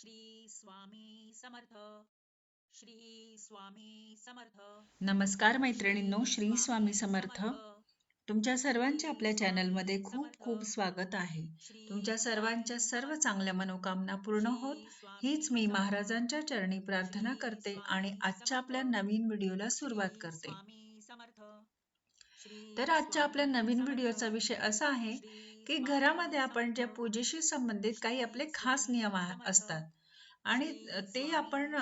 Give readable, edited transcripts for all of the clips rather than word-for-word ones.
श्री स्वामी समर्थ. श्री स्वामी समर्थ. नमस्कार मैत्रिणींनो, श्री स्वामी समर्थ. तुमच्या सर्वांचे आपल्या चॅनलमध्ये खूप खूप स्वागत आहे. तुमच्या सर्वांच्या सर्व चांगल्या मनोकामना पूर्ण होत हीच मी महाराजांच्या चरणी प्रार्थना करते आणि आजच्या आपल्या नवीन व्हिडिओला सुरुवात करते. तर आजच्या आपल्या नवीन व्हिडिओचा विषय असा आहे की घरामध्ये आपण ज्या पूजेशी संबंधित काही आपले खास नियम असतात आणि ते आपण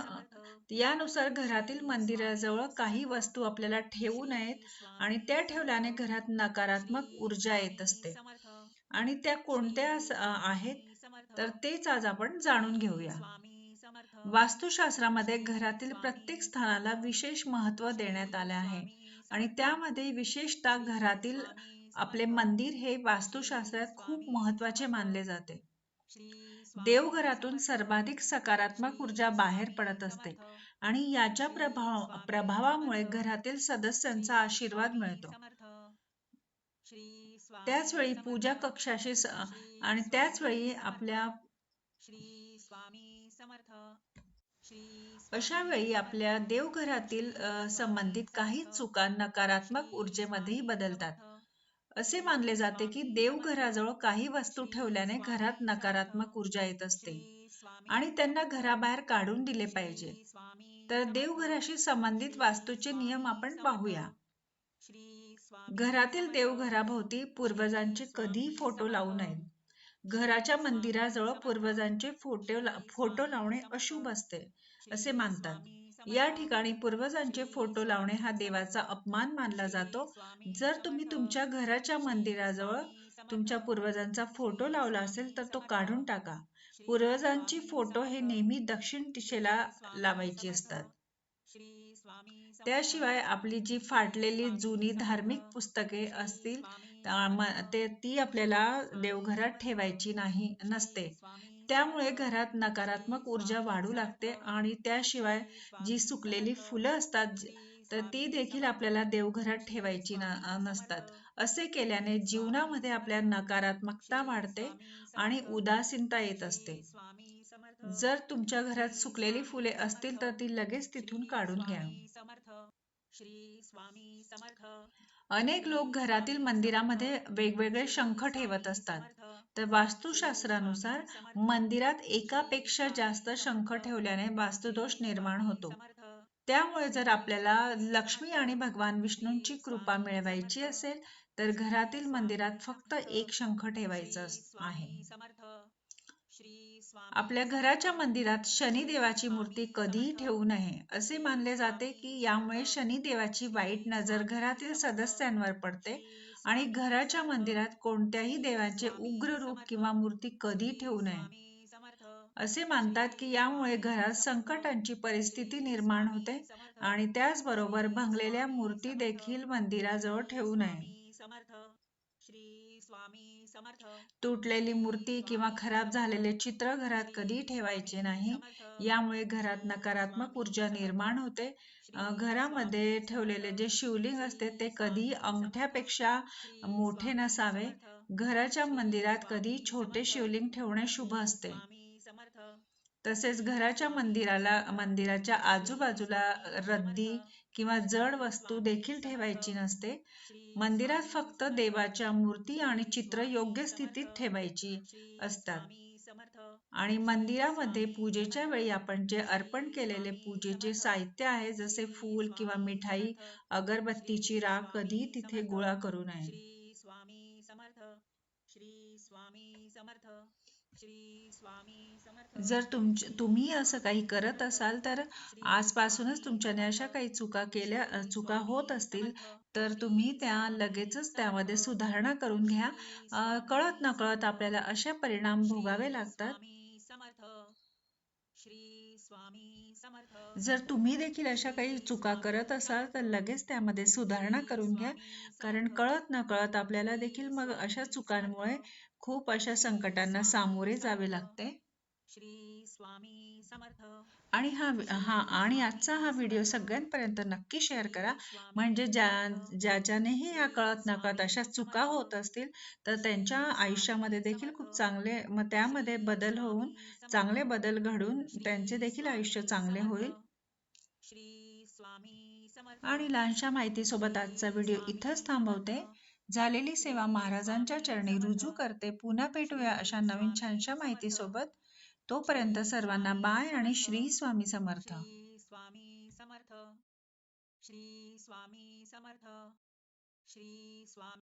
यानुसार घरातील मंदिराजवळ काही वस्तू आपल्याला ठेवू नयेत आणि त्या ठेवल्याने घरात नकारात्मक ऊर्जा येत असते. आणि त्या कोणत्या आहेत तर तेच आज आपण जाणून घेऊया. वास्तुशास्त्रामध्ये घरातील प्रत्येक स्थानाला विशेष महत्त्व देण्यात आले आहे आणि त्यामध्ये विशेषतः घरातील आपले मंदिर हे वास्तुशास्त्रात खूप महत्त्वाचे मानले जाते. देवघरातून सर्वाधिक सकारात्मक ऊर्जा बाहेर पडत असते आणि याच्या प्रभावामुळे घरातील सदस्यांचा आशीर्वाद मिळतो. त्याचवेळी पूजा कक्षाशी आणि त्याचवेळी आपल्या अशा वेळी आपल्या देवघरातील संबंधित काही चुका नकारात्मक ऊर्जेमध्येही बदलतात. असे मानले जाते की देवघराजवळ काही वस्तू ठेवल्याने घरात नकारात्मक ऊर्जा येत असते आणि त्यांना घराबाहेर काढून दिले पाहिजे. तर देवघराशी संबंधित वास्तूचे नियम आपण पाहूया. घरातील देवघराभोवती पूर्वजांचे कधीही फोटो लावू नयेत. घराच्या मंदिराजवळ पूर्वजांचे फोटो लावणे अशुभ असते असे मानतात. या ठिकाणी पूर्वजांचे फोटो लावणे हा देवाचा अपमान मानला जातो. जर तुम्ही तुमच्या घराच्या मंदिराजवळ तुमच्या पूर्वजांचा फोटो लावला असेल तर तो काढून टाका. पूर्वजांची फोटो हे नेहमी दक्षिण दिशेला लावायची असतात. त्याशिवाय आपली जी फाटलेली जुनी धार्मिक पुस्तके असतील ती आपल्याला देवघरात ठेवायची नसते. त्यामुळे घरात नकारात्मक ऊर्जा वाढू लागते आणि त्याशिवाय जी सुकलेली फुलं असतात तर ती देखील आपल्याला देवघरात ठेवायची नसतात. असे केल्याने जीवनामध्ये आपल्या नकारात्मकता वाढते आणि उदासीनता येत असते. जर तुमच्या घरात सुकलेली फुले असतील तर ती लगेच तिथून काढून घ्या. अनेक लोक घरातील मंदिरामध्ये वेगवेगळे शंख ठेवत असतात. तर वास्तुशास्त्रानुसार मंदिरात एकापेक्षा जास्त शंख ठेवल्याने वास्तुदोष निर्माण होतो. त्यामुळे जर आपल्याला लक्ष्मी आणि भगवान विष्णूंची कृपा मिळवायची असेल तर घरातील मंदिरात फक्त एक शंख ठेवायचा आहे. आपल्या घराच्या मंदिरात शनिदेवाची मूर्ती कधीही ठेवू नये. असे मानले जाते की यामुळे शनिदेवाची वाईट नजर घरातील सदस्यांवर पडते आणि घराच्या मंदिरात कोणत्याही देवाचे उग्र रूप किंवा मूर्ती कधी ठेवू नये. असे मानतात की यामुळे घरात संकटांची परिस्थिती निर्माण होते आणि त्याचबरोबर भंगलेल्या मूर्ती देखील मंदिराजवळ ठेवू नये. तुटलेली मूर्ती किंवा खराब झालेले चित्र घरात कधी ठेवायचे नाही. यामुळे घरात नकारात्मक ऊर्जा निर्माण होते. घरामध्ये ठेवलेले जे शिवलिंग असते ते कधी अंगठ्यापेक्षा मोठे नसावे. घराच्या मंदिरात कधी छोटे शिवलिंग ठेवणे शुभ असते. तसेच घराच्या मंदिराच्या आजूबाजूला रद्दी किंवा जड वस्तू देखील ठेवायची नसते. मंदिरात फक्त देवाच्या मूर्ती आणि चित्र योग्य स्थितीत ठेवायची असतात. आणि मंदिरामध्ये पूजेच्या वेळी आपण जे अर्पण केलेले पूजेचे साहित्य आहे जसे फूल किंवा मिठाई, अगरबत्तीची राख कधी तिथे गोळा करू नये. जर तुम्ही असं काही करत असाल तर आजपासूनच तुमच्याने अशा काही चुका होत असतील तर तुम्ही त्या लगेचच त्यामध्ये सुधारणा करून घ्या. कळत नकळत आपल्याला अशा परिणाम भोगावे लागतात. जर तुम्ही देखील अशा काही चुका करत असाल तर लगेच त्यामध्ये सुधारणा करून घ्या, कारण कळत नकळत आपल्याला देखील मग अशा चुकांमुळे खूप अशा संकटांना सामोरे जावे लागते. श्री स्वामी समर्थ. आणि आणि आजचा हा व्हिडिओ सगळ्यांपर्यंत नक्की शेअर करा, म्हणजे ज्याच्यानेही या कळत नकळत अशा चुका होत असतील तर त्यांच्या आयुष्यामध्ये देखील खूप चांगले, मग त्यामध्ये बदल होऊन चांगले बदल घडून त्यांचे देखील आयुष्य चांगले होईल. श्री स्वामी समर्थ. आणि लहानशा माहितीसोबत आजचा व्हिडिओ इथंच थांबवते. झालेली सेवा महाराजांच्या चरणी रुजू करते. पुन्हा भेटूया अशा नवीन छानशा माहितीसोबत. तोपर्यंत सर्वांना बाय आणि श्री स्वामी समर्थ. श्री स्वामी समर्थ. श्री स्वामी समर्थ. श्री स्वामी